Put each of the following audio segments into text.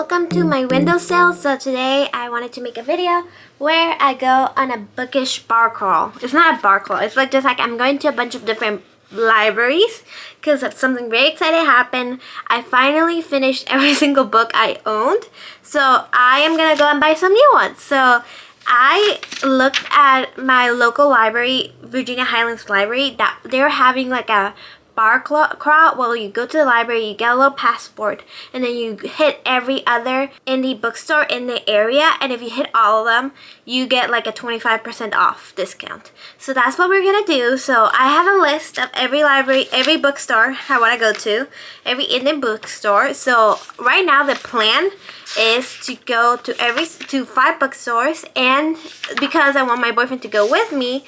welcome to my windowsill. So today I wanted to make a video where I go on a bookish bar crawl. It's not a bar crawl, it's like just like I'm going to a bunch of different libraries because something very exciting happened. I finally finished every single book I owned, so I am gonna go and buy some new ones. So I looked at my local library, Virginia Highlands Library, that they're having like a bar crawl. Well, you go to the library, you get a little passport, and then you hit every other indie bookstore in the area, and if you hit all of them, you get like a 25% off discount. So that's what we're gonna do. So I have a list of every library, every bookstore I want to go to, every indie bookstore. So right now the plan is to go to 5 bookstores, and because I want my boyfriend to go with me,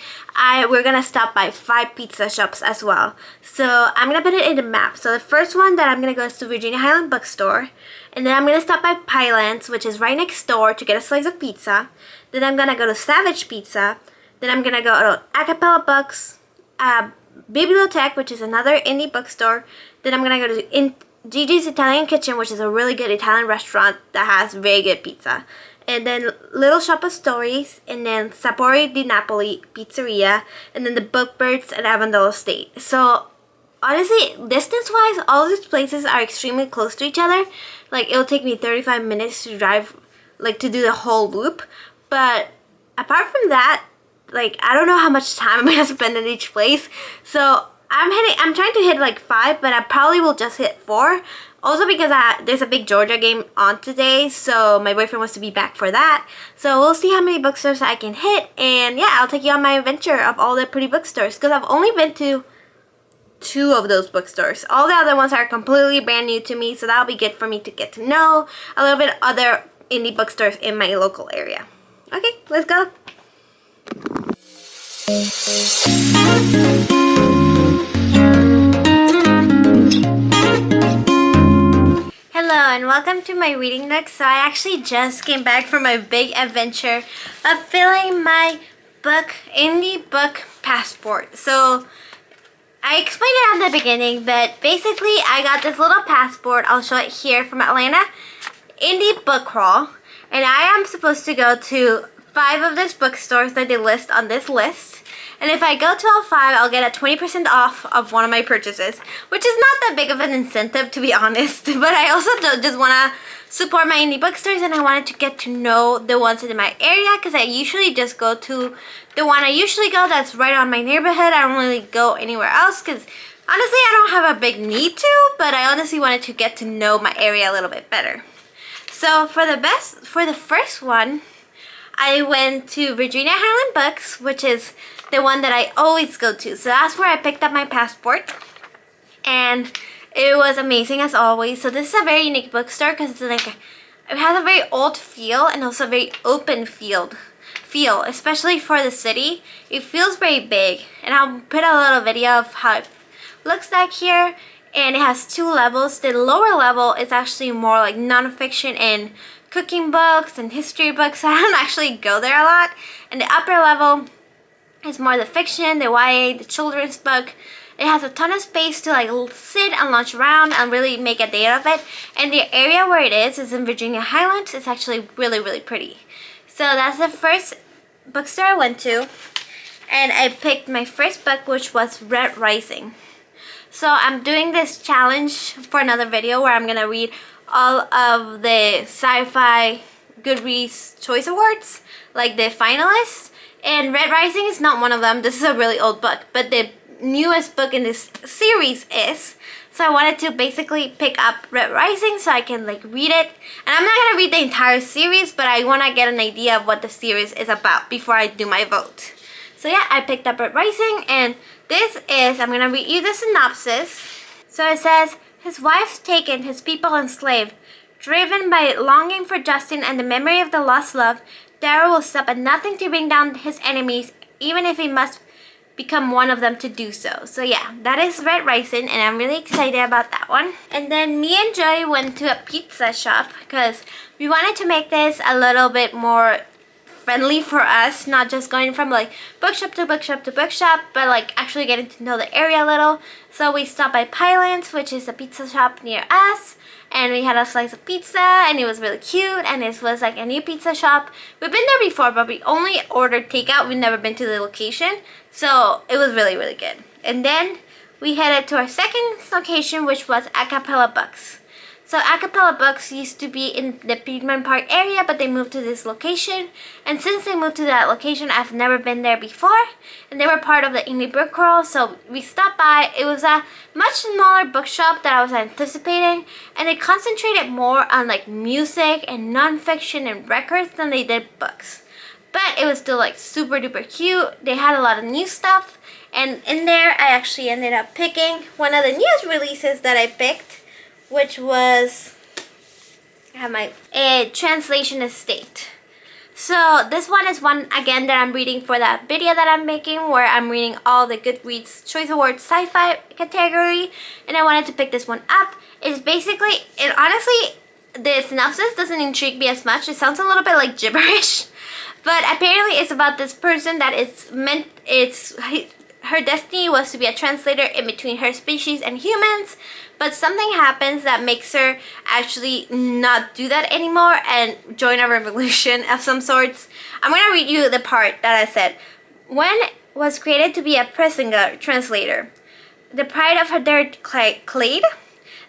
we're gonna stop by 5 pizza shops as well. So I'm gonna put it in the map. So the first one that I'm gonna go is to Virginia Highland Bookstore, and then I'm gonna stop by Pylands, which is right next door, to get a slice of pizza. Then I'm gonna go to Savage Pizza. Then I'm gonna go to Acapella Books, Bibliotech, which is another indie bookstore. Then I'm gonna go to Gigi's Italian Kitchen, which is a really good Italian restaurant that has very good pizza. And then Little Shop of Stories, and then Sapori di Napoli Pizzeria, and then the Bookbirds at Avondale Estate. So honestly, distance-wise, all these places are extremely close to each other. Like, it'll take me 35 minutes to drive, like, to do the whole loop. But apart from that, like, I don't know how much time I'm gonna spend in each place. So I'm trying to hit like 5, but I probably will just hit 4. Also because there's a big Georgia game on today, so my boyfriend wants to be back for that. So we'll see how many bookstores I can hit, and yeah, I'll take you on my adventure of all the pretty bookstores, because I've only been to 2 of those bookstores. All the other ones are completely brand new to me, so that'll be good for me to get to know a little bit other indie bookstores in my local area. Okay, let's go. Hello and welcome to my reading nook. So I actually just came back from my big adventure of filling my indie book passport. So I explained it at the beginning, but basically I got this little passport, I'll show it here, from Atlanta Indie Book Crawl, and I am supposed to go to 5 of these bookstores that they list on this list. And if I go to all 5, I'll get a 20% off of one of my purchases, which is not that big of an incentive, to be honest. But I also just want to support my indie bookstores, and I wanted to get to know the ones in my area, because I usually just go to the one I usually go that's right on my neighborhood. I don't really go anywhere else, because honestly, I don't have a big need to, but I honestly wanted to get to know my area a little bit better. So for the first one, I went to Virginia Highland Books, which is the one that I always go to. So that's where I picked up my passport, and it was amazing as always. So this is a very unique bookstore because it's like it has a very old feel and also a very open feel, especially for the city. It feels very big, and I'll put a little video of how it looks like here. And it has 2 levels. The lower level is actually more like nonfiction and cooking books and history books. I don't actually go there a lot. And the upper level is more the fiction, the YA, the children's book. It has a ton of space to like sit and lunch around and really make a day of it. And the area where it is in Virginia Highlands. It's actually really, really pretty. So that's the first bookstore I went to. And I picked my first book, which was Red Rising. So I'm doing this challenge for another video where I'm gonna read all of the sci-fi Goodreads Choice Awards, like the finalists, and Red Rising is not one of them. This is a really old book, but the newest book in this series is. So I wanted to basically pick up Red Rising so I can like read it, and I'm not gonna read the entire series, but I want to get an idea of what the series is about before I do my vote. So yeah, I picked up Red Rising, and this is, I'm gonna read you the synopsis. So it says, his wife's taken, his people enslaved. Driven by longing for justice and the memory of the lost love, Darrow will stop at nothing to bring down his enemies, even if he must become one of them to do so. So yeah, that is Red Rising, and I'm really excited about that one. And then me and Joey went to a pizza shop because we wanted to make this a little bit more friendly for us, not just going from like bookshop to bookshop to bookshop, but like actually getting to know the area a little. So we stopped by Pyland's, which is a pizza shop near us, and we had a slice of pizza, and it was really cute, and it was like a new pizza shop. We've been there before, but we only ordered takeout. We've never been to the location, so it was really, really good. And then we headed to our second location, which was Acapella Books. So Acapella Books used to be in the Piedmont Park area, but they moved to this location. And since they moved to that location, I've never been there before. And they were part of the indie book crawl, so we stopped by. It was a much smaller bookshop than I was anticipating, and they concentrated more on like music and nonfiction and records than they did books. But it was still like super duper cute. They had a lot of new stuff, and in there I actually ended up picking one of the newest releases that I picked, which was, I have my Translation Estate. So this one is one again that I'm reading for that video that I'm making, where I'm reading all the Goodreads Choice Awards sci-fi category, and I wanted to pick this one up. It's basically, it honestly, the synopsis doesn't intrigue me as much. It sounds a little bit like gibberish, but apparently it's about this person that her destiny was to be a translator in between her species and humans, but something happens that makes her actually not do that anymore and join a revolution of some sorts. I'm going to read you the part that I said. When was created to be a prison translator, the pride of their clade,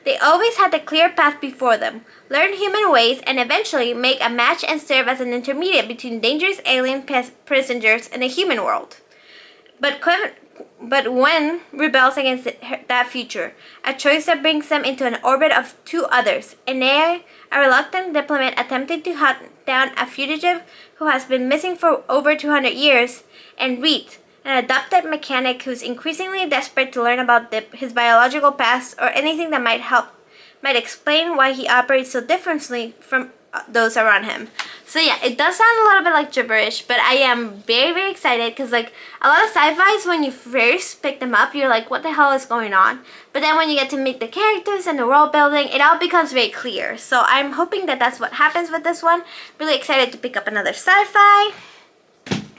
they always had the clear path before them, learn human ways, and eventually make a match and serve as an intermediate between dangerous alien prisoners and the human world. But when rebels against that future, a choice that brings them into an orbit of two others, Ene, a reluctant diplomat attempting to hunt down a fugitive who has been missing for over 200 years, and Reed, an adopted mechanic who's increasingly desperate to learn about his biological past or anything that might explain why he operates so differently from those around him. So yeah, it does sound a little bit like gibberish, but I am very, very excited because like a lot of sci-fis, when you first pick them up, you're like, what the hell is going on? But then when you get to meet the characters and the world building, it all becomes very clear. So I'm hoping that that's what happens with this one. Really excited to pick up another sci-fi.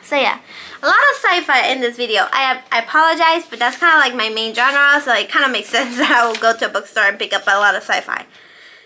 So yeah, a lot of sci-fi in this video. I apologize, but that's kind of like my main genre, so it kind of makes sense that I will go to a bookstore and pick up a lot of sci-fi.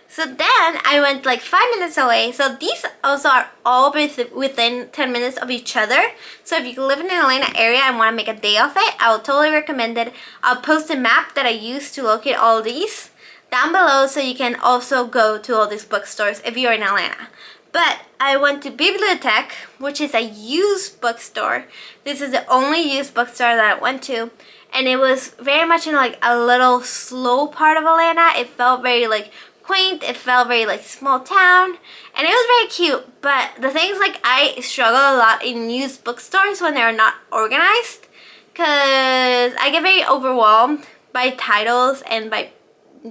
So then I went like 5 minutes away. So these also are all within 10 minutes of each other. So if you live in the Atlanta area and want to make a day of it, I would totally recommend it. I'll post a map that I use to locate all these down below, so you can also go to all these bookstores if you're in Atlanta. But I went to Bibliotech, which is a used bookstore. This is the only used bookstore that I went to. And it was very much in like a little slow part of Atlanta. It felt very like quaint. It felt very like small town. And it was very cute. But the thing is, like, I struggle a lot in used bookstores when they're not organized. Because I get very overwhelmed by titles and by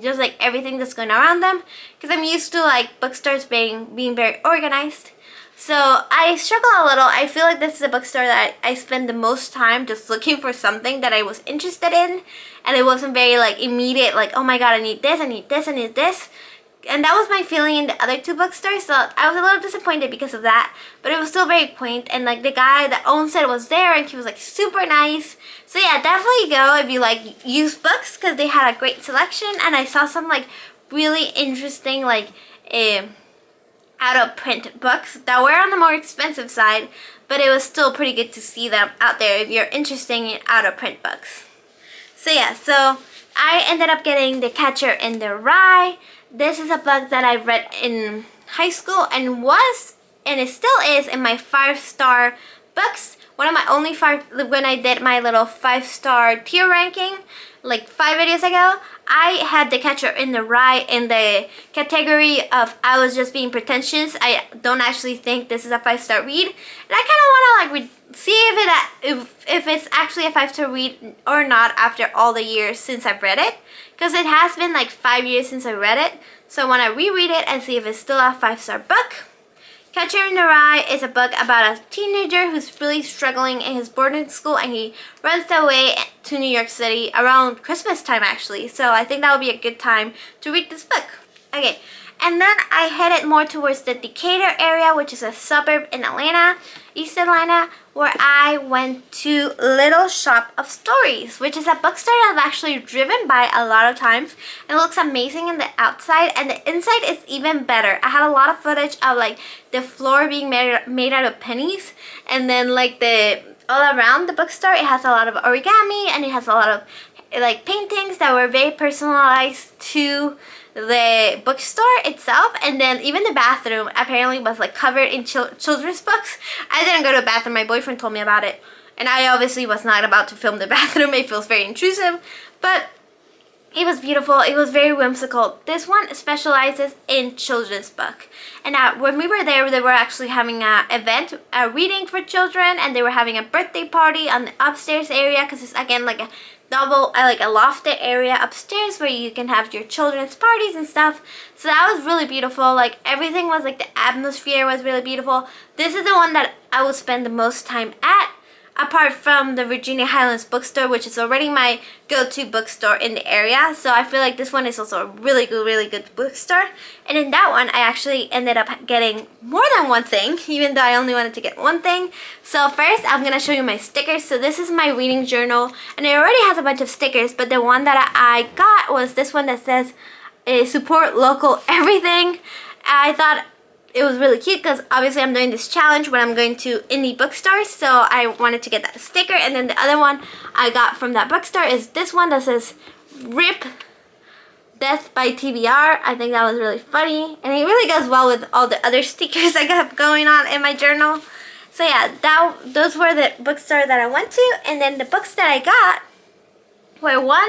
just like everything that's going around them, because I'm used to like bookstores being very organized. So I struggle a little. I feel like this is a bookstore that I spend the most time just looking for something that I was interested in, and it wasn't very like immediate, like, oh my god, I need this, I need this, I need this. And that was my feeling in the other two bookstores, so I was a little disappointed because of that. But it was still very quaint, and like the guy that owns it was there, and he was like super nice. So yeah, definitely go if you like used books, because they had a great selection, and I saw some like really interesting like out of print books that were on the more expensive side, but it was still pretty good to see them out there if you're interested in out of print books. So yeah, so I ended up getting The Catcher in the Rye. This is a book that I read in high school and it still is in my 5-star books. One of my only when I did my little 5-star tier ranking like 5 videos ago, I had The Catcher in the Rye in the category of I was just being pretentious. I don't actually think this is a 5-star read, and I kind of want to like see if it's actually a 5-star read or not after all the years since I've read it, because it has been like 5 years since I read it. So I want to reread it and see if it's still a 5-star book. Catcher in the Rye is a book about a teenager who's really struggling in his boarding school, and he runs away to New York City around Christmas time actually. So I think that would be a good time to read this book. Okay, And then I headed more towards the Decatur area, which is a suburb in Atlanta, East Atlanta, where I went to Little Shop of Stories, which is a bookstore I've actually driven by a lot of times. It looks amazing in the outside, and the inside is even better. I had a lot of footage of like the floor being made out of pennies, and then like all around the bookstore it has a lot of origami, and it has a lot of like paintings that were very personalized to the bookstore itself. And then even the bathroom apparently was like covered in children's books. I didn't go to a bathroom, my boyfriend told me about it, and I obviously was not about to film the bathroom. It feels very intrusive, but it was beautiful. It was very whimsical. This one specializes in children's book. And when we were there, they were actually having an event, a reading for children, and they were having a birthday party on the upstairs area, because it's again like a like a lofted area upstairs where you can have your children's parties and stuff. So that was really beautiful. Like everything was like, the atmosphere was really beautiful. This is the one that I would spend the most time at, apart from the Virginia Highlands bookstore, which is already my go-to bookstore in the area. So I feel like this one is also a really good bookstore. And in that one, I actually ended up getting more than one thing, even though I only wanted to get one thing. So first, I'm gonna show you my stickers. So this is my reading journal, and it already has a bunch of stickers, but the one that I got was this one that says, support local everything. I thought it was really cute because obviously I'm doing this challenge when I'm going to indie bookstores, so I wanted to get that sticker. And then the other one I got from that bookstore is this one that says RIP Death by TBR. I think that was really funny, and it really goes well with all the other stickers I got going on in my journal. So yeah, those were the bookstore that I went to. And then the books that I got were one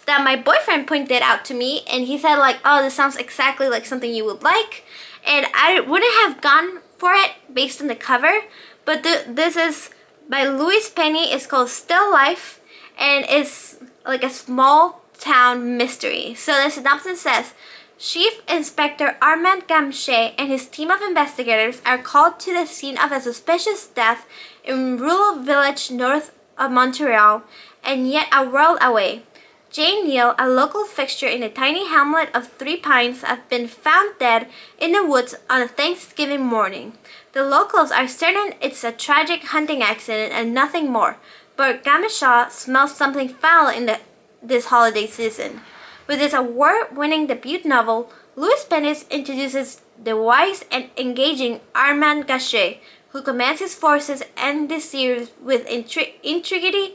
that my boyfriend pointed out to me, and he said like, oh, this sounds exactly like something you would like. And I wouldn't have gone for it based on the cover, but this is by Louise Penny. It's called Still Life, and it's like a small town mystery. So the synopsis says, Chief Inspector Armand Gamche and his team of investigators are called to the scene of a suspicious death in rural village north of Montreal, and yet a world away. Jane Neal, a local fixture in the tiny hamlet of Three Pines, has been found dead in the woods on a Thanksgiving morning. The locals are certain it's a tragic hunting accident and nothing more, but Gamishaw smells something foul in this holiday season. With this award-winning debut novel, Louis Penny introduces the wise and engaging Armand Gachet, who commands his forces and this series with intrigue,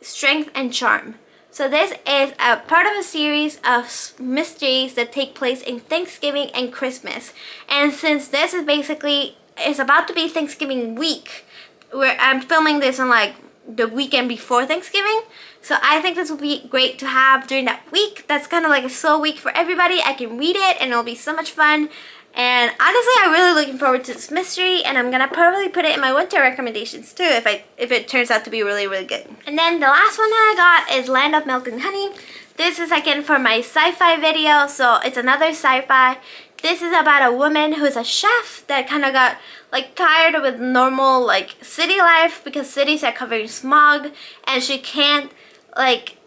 strength, and charm. So this is a part of a series of mysteries that take place in Thanksgiving and Christmas. And since this is about to be Thanksgiving week, where I'm filming this on like the weekend before Thanksgiving, so I think this will be great to have during that week. That's kind of like a slow week for everybody. I can read it and it'll be so much fun. And honestly, I'm really looking forward to this mystery, and I'm gonna probably put it in my winter recommendations too if it turns out to be really good. And then the last one that I got is Land of Milk and Honey. This is again for my sci-fi video, so it's another sci-fi. This is about a woman who's a chef that kind of got like tired with normal like city life because cities are covered in smog, and she can't like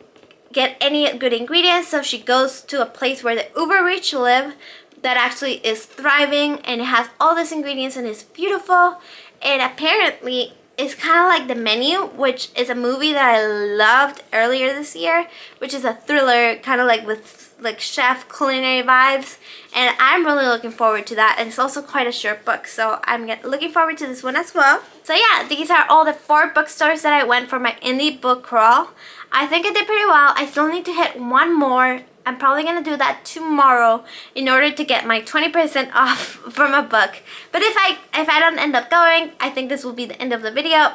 get any good ingredients, so she goes to a place where the uber rich live that actually is thriving, and it has all these ingredients and it's beautiful. And apparently it's kind of like The Menu, which is a movie that I loved earlier this year, which is a thriller kind of like with like chef culinary vibes, and I'm really looking forward to that. And it's also quite a short book, so I'm looking forward to this one as well. So yeah, these are all the 4 bookstores that I went for my indie book crawl. I think I did pretty well. I still need to hit one more. I'm probably going to do that tomorrow in order to get my 20% off from a book. But if I don't end up going, I think this will be the end of the video.